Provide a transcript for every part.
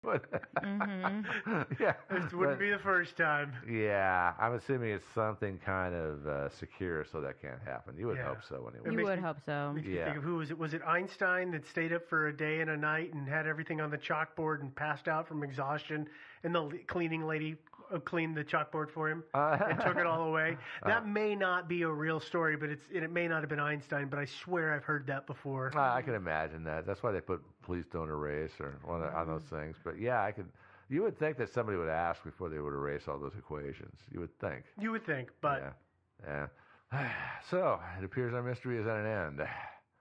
But yeah, This wouldn't be the first time. Yeah, I'm assuming it's something kind of secure, so that can't happen. You would Yeah. hope so, anyway. You makes would me- hope so. Makes me Yeah. think of who was it? Was it Einstein that stayed up for a day and a night and had everything on the chalkboard and passed out from exhaustion, and the cleaning lady cleaned the chalkboard for him and took it all away? That may not be a real story, but it may not have been Einstein, but I swear I've heard that before. I can imagine that. That's why they put "please don't erase" or on those things. But yeah, I could. You would think that somebody would ask before they would erase all those equations. You would think. You would think, but Yeah. So it appears our mystery is at an end.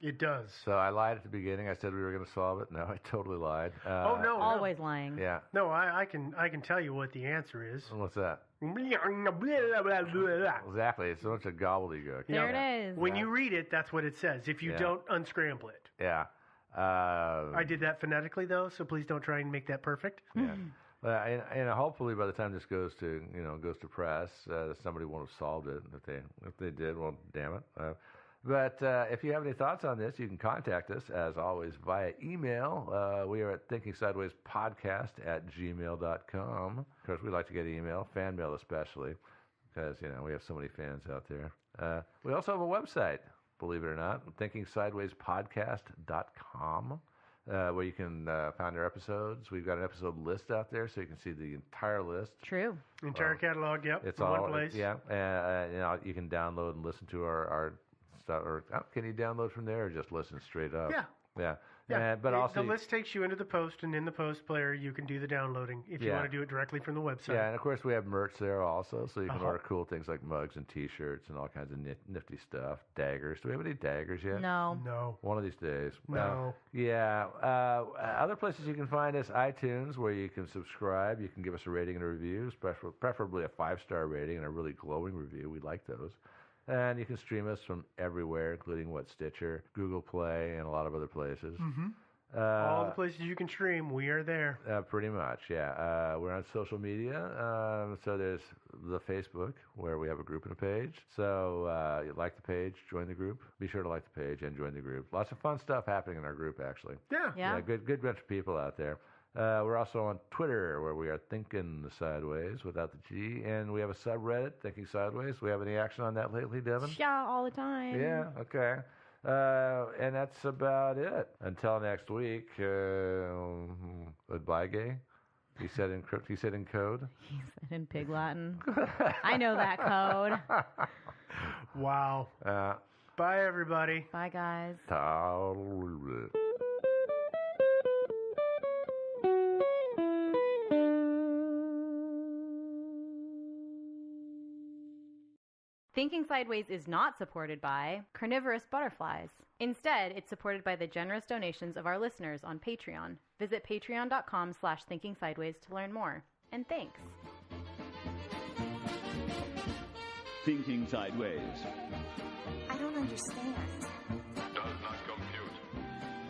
it does. So I lied at the beginning. I said we were going to solve it. No, I totally lied. Oh, no. Always lying. Yeah. No, I can tell you what the answer is. What's that? When Exactly. It's a bunch of gobbledygook. There it is. you read it, that's what it says. If you Yeah. don't unscramble it. Yeah. I did that phonetically, though, so please don't try and make that perfect. Yeah. And hopefully by the time this goes to press, somebody won't have solved it. If they did, well, damn it. But if you have any thoughts on this, you can contact us, as always, via email. We are at thinkingsidewayspodcast@gmail.com. Of course, we like to get email, fan mail especially, because, we have so many fans out there. We also have a website, believe it or not, thinkingsidewayspodcast.com. Where you can find our episodes. We've got an episode list out there, so you can see the entire list. True. Entire catalog, yep. It's in all one place. Yeah, you can download and listen to our stuff. Or can you download from there, or just listen straight up? Yeah. Yeah. Yeah, But also, the list takes you into the post, and in the post player, you can do the downloading if you Yeah. want to do it directly from the website. yeah, and of course we have merch there also, so you can order cool things like mugs and T-shirts and all kinds of nifty stuff. Daggers. Do we have any daggers yet? No. No. One of these days. No. Other places you can find us, iTunes, where you can subscribe. You can give us a rating and a review, preferably a 5-star rating and a really glowing review. We like those. And you can stream us from everywhere, including Stitcher, Google Play, and a lot of other places. Mm-hmm. All the places you can stream, we are there. Pretty much, yeah. We're on social media. So there's the Facebook, where we have a group and a page. So you like the page, join the group. Be sure to like the page and join the group. Lots of fun stuff happening in our group, actually. Yeah. Good bunch of people out there. We're also on Twitter, where we are Thinking Sideways without the G, and we have a subreddit, Thinking Sideways. We have any action on that lately, Devin? Yeah, all the time. Yeah, okay. And that's about it. Until next week, goodbye, gay. He said in code. He said in Pig Latin. I know that code. Wow. Bye, everybody. Bye, guys. Thinking Sideways is not supported by carnivorous butterflies. Instead, it's supported by the generous donations of our listeners on Patreon. Visit patreon.com/thinkingsideways to learn more. And thanks. Thinking Sideways. I don't understand. Does not compute.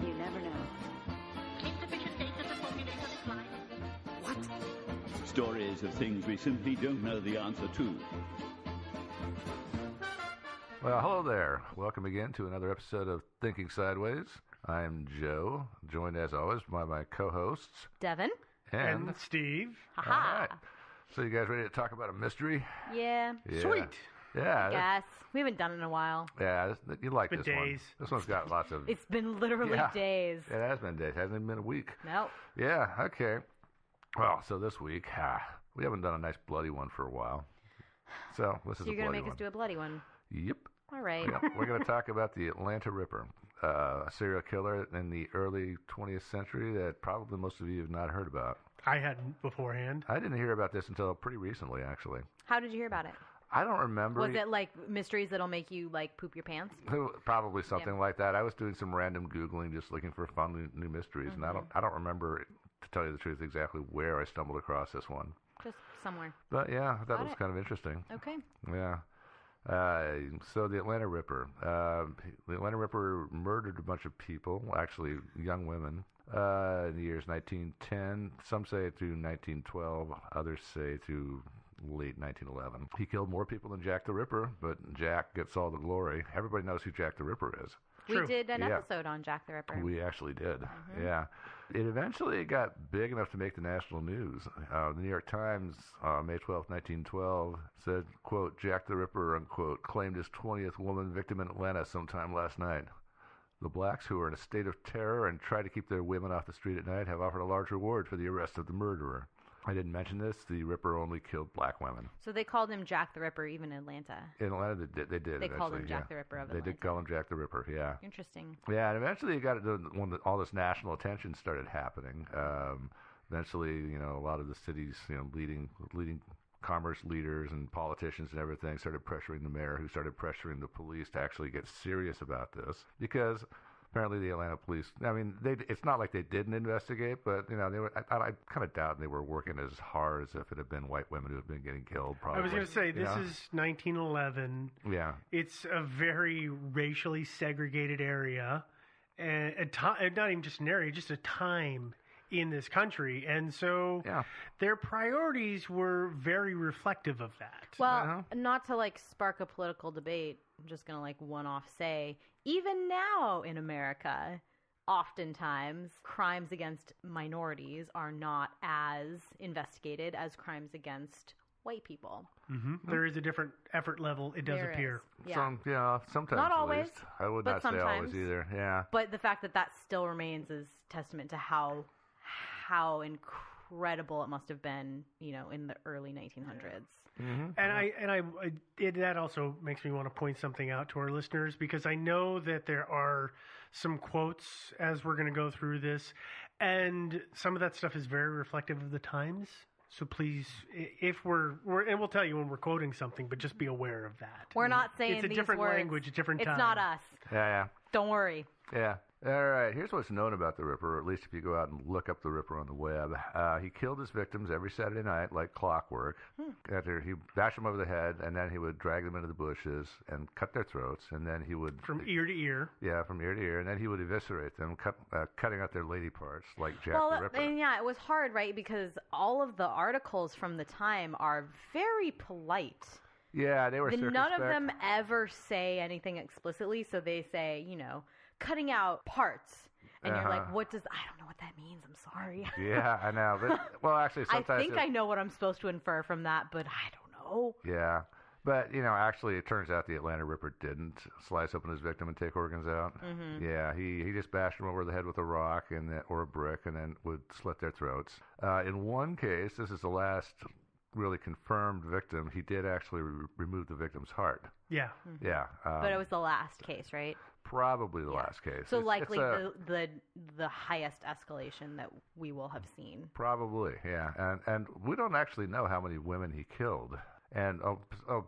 You never know. Insufficient data to formulate a reply. What? Stories of things we simply don't know the answer to. Well, hello there. Welcome again to another episode of Thinking Sideways. I'm Joe, joined as always by my co-hosts. Devin? And Steve. All right. So you guys ready to talk about a mystery? Yeah. Sweet. Yeah. Guess. We haven't done it in a while. Yeah, you like It's this been one. days. This one's got lots of... It's been literally days. It has been days. It hasn't even been a week. Nope. Yeah, okay. Well, so this week, we haven't done a nice bloody one for a while. So this is So you're a going to bloody make one. us do a bloody one. Yep. All right. Yeah, we're going to talk about the Atlanta Ripper, a serial killer in the early 20th century that probably most of you have not heard about. I hadn't beforehand. I didn't hear about this until pretty recently, actually. How did you hear about it? I don't remember. Was it like mysteries that'll make you like poop your pants? Probably something like that. I was doing some random Googling, just looking for fun new mysteries, and I don't remember, to tell you the truth, exactly where I stumbled across this one. Just somewhere. But yeah, I thought it was it. kind of interesting. Okay. Yeah. So the Atlanta Ripper. The Atlanta Ripper murdered a bunch of people, actually young women, in the years 1910. Some say through 1912. Others say through late 1911. He killed more people than Jack the Ripper, but Jack gets all the glory. Everybody knows who Jack the Ripper is. True. We did an Yeah. episode on Jack the Ripper. We actually did. Yeah. It eventually got big enough to make the national news. The New York Times, May 12, 1912, said, quote, Jack the Ripper, unquote, claimed his 20th woman victim in Atlanta sometime last night. The blacks, who are in a state of terror and try to keep their women off the street at night, have offered a large reward for the arrest of the murderer. I didn't mention this. The Ripper only killed black women. So they called him Jack the Ripper even in Atlanta. In Atlanta, they did. They called him eventually, Jack the Ripper of They Atlanta. did call him Jack the Ripper, yeah. Interesting. Yeah, and eventually it got to when all this national attention started happening. Eventually, a lot of the cities, leading commerce leaders and politicians and everything started pressuring the mayor, who started pressuring the police to actually get serious about this, because apparently the Atlanta police, it's not like they didn't investigate, but they were. I kind of doubt they were working as hard as if it had been white women who had been getting killed. Probably. I was going to say, this is 1911. Yeah. It's a very racially segregated area, and not even just an area, just a time in this country. And so their priorities were very reflective of that. Well, not to spark a political debate, I'm just going to one-off say, even now in America, oftentimes crimes against minorities are not as investigated as crimes against white people. Mm-hmm. There is a different effort level, it does appear. Yeah. Sometimes. Not at always, least. I would but not say always sometimes. either. Yeah. But the fact that still remains is testament to how incredible it must have been, in the early 1900s. Mm-hmm. And that also makes me want to point something out to our listeners, because I know that there are some quotes as we're going to go through this, and some of that stuff is very reflective of the times. So please, if and we'll tell you when we're quoting something, but just be aware of that. We're not saying it's a these different words. language, a different time. It's not us. Yeah. Don't worry. Yeah. All right. Here's what's known about the Ripper, or at least if you go out and look up the Ripper on the web. He killed his victims every Saturday night like clockwork. After he bashed them over the head, and then he would drag them into the bushes and cut their throats, and then he would... From ear to ear. Yeah, from ear to ear, and then he would eviscerate them, cutting out their lady parts like Jack the Ripper. And yeah, it was hard, right? Because all of the articles from the time are very polite. Yeah, they were circumspect. None of them ever say anything explicitly, so they say, cutting out parts. And you're like, I don't know what that means. I'm sorry. Yeah, I know. But, actually, sometimes... I think I know what I'm supposed to infer from that, but I don't know. Yeah. But, actually, it turns out the Atlanta Ripper didn't slice open his victim and take organs out. Mm-hmm. Yeah, he just bashed them over the head with a rock or a brick, and then would slit their throats. In one case, this is the last really confirmed victim, he did actually remove the victim's heart. Yeah. Mm-hmm. Yeah. But it was the last case, right? Probably the last case. So likely the highest escalation that we will have seen. Probably, yeah. And we don't actually know how many women he killed. And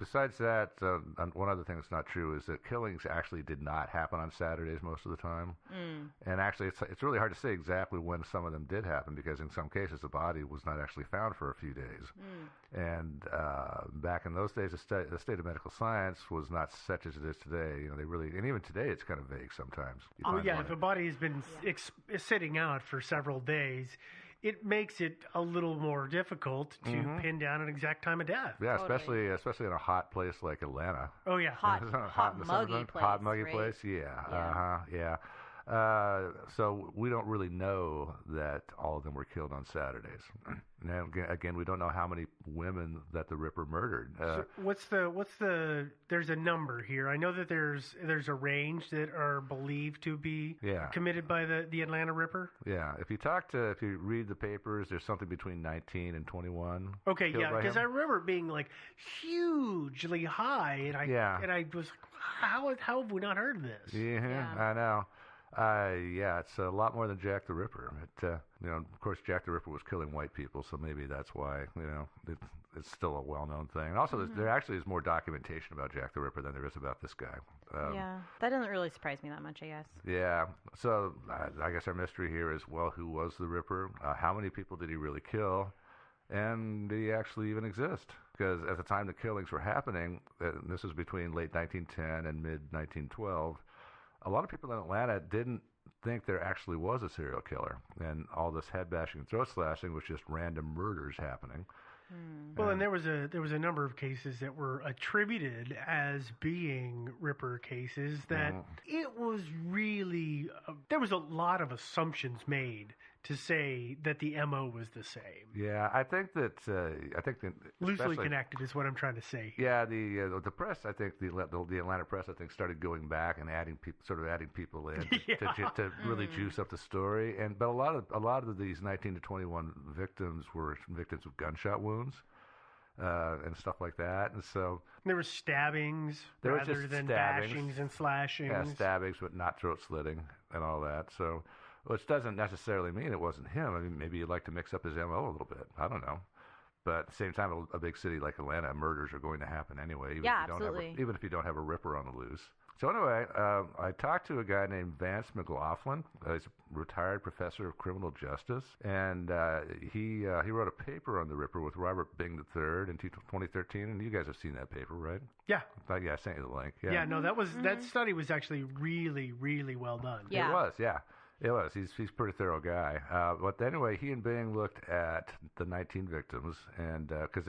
besides that, one other thing that's not true is that killings actually did not happen on Saturdays most of the time. And actually, it's really hard to say exactly when some of them did happen, because in some cases the body was not actually found for a few days. And back in those days, the state of medical science was not such as it is today. And even today, it's kind of vague sometimes. Oh yeah, if a body has been sitting out for several days, it makes it a little more difficult to pin down an exact time of death. Yeah, Totally. especially in a hot place like Atlanta. Oh yeah, hot muggy place. Hot muggy right? place. Yeah. Yeah. So we don't really know that all of them were killed on Saturdays. And again, we don't know how many women that the Ripper murdered. So there's a number here. I know that there's a range that are believed to be committed by the Atlanta Ripper. Yeah. If you read the papers, there's something between 19 and 21. Okay, yeah, because I remember it being hugely high, and I was like, how have we not heard of this? Yeah. I know. It's a lot more than Jack the Ripper. Of course, Jack the Ripper was killing white people, so maybe that's why, it's still a well-known thing. And also, there actually is more documentation about Jack the Ripper than there is about this guy. That doesn't really surprise me that much, I guess. Yeah. So I guess our mystery here is, well, who was the Ripper? How many people did he really kill? And did he actually even exist? Because at the time the killings were happening, and this was between late 1910 and mid-1912, a lot of people in Atlanta didn't think there actually was a serial killer, and all this head bashing and throat slashing was just random murders happening. Well, and there was a number of cases that were attributed as being Ripper cases that it was really there was a lot of assumptions made to say that the MO was the same. Yeah, I think that Loosely connected is what I'm trying to say. Yeah, the press, I think the Atlanta press, I think, started going back and adding people in to really juice up the story. But a lot of these 19 to 21 victims were victims of gunshot wounds. And stuff like that, and so there were stabbings rather than bashings and slashings. Yeah, stabbings, but not throat slitting and all that. So, which doesn't necessarily mean it wasn't him. I mean, maybe you'd like to mix up his MO a little bit. I don't know. But at the same time, a big city like Atlanta, murders are going to happen anyway. Even if you don't have a Ripper on the loose. So anyway, I talked to a guy named Vance McLaughlin. He's a retired professor of criminal justice, and he wrote a paper on the Ripper with Robert Bing III in 2013. And you guys have seen that paper, right? Yeah. Yeah, I sent you the link. Yeah. No, that study was actually really, really well done. Yeah. It was. Yeah. It was. He's a pretty thorough guy. But anyway, he and Bing looked at the 19 victims, and because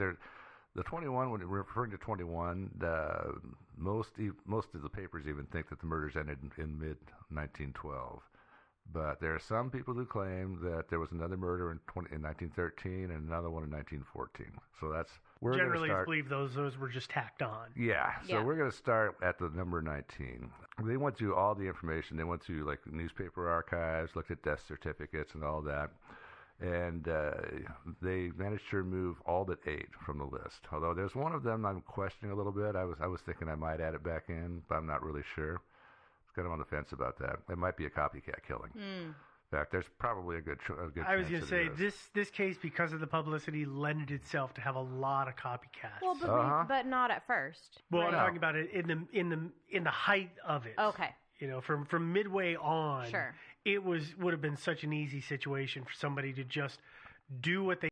the 21, when we're referring to 21, most of the papers even think that the murders ended in mid-1912. But there are some people who claim that there was another murder in 1913 and another one in 1914. So we're generally start, believe those were just tacked on. Yeah. So we're going to start at the number 19. They went through all the information. They went through like newspaper archives, looked at death certificates and all that. And they managed to remove all but 8 from the list. Although there's one of them I'm questioning a little bit. I was thinking I might add it back in, but I'm not really sure. It's kind of on the fence about that. It might be a copycat killing. In fact, there's probably a good I was going to say this case, because of the publicity, lended itself to have a lot of copycats. Well, but not at first. Well, right? I'm talking about it in the height of it. Okay. You know, from midway on, Sure. it would have been such an easy situation for somebody to just do what they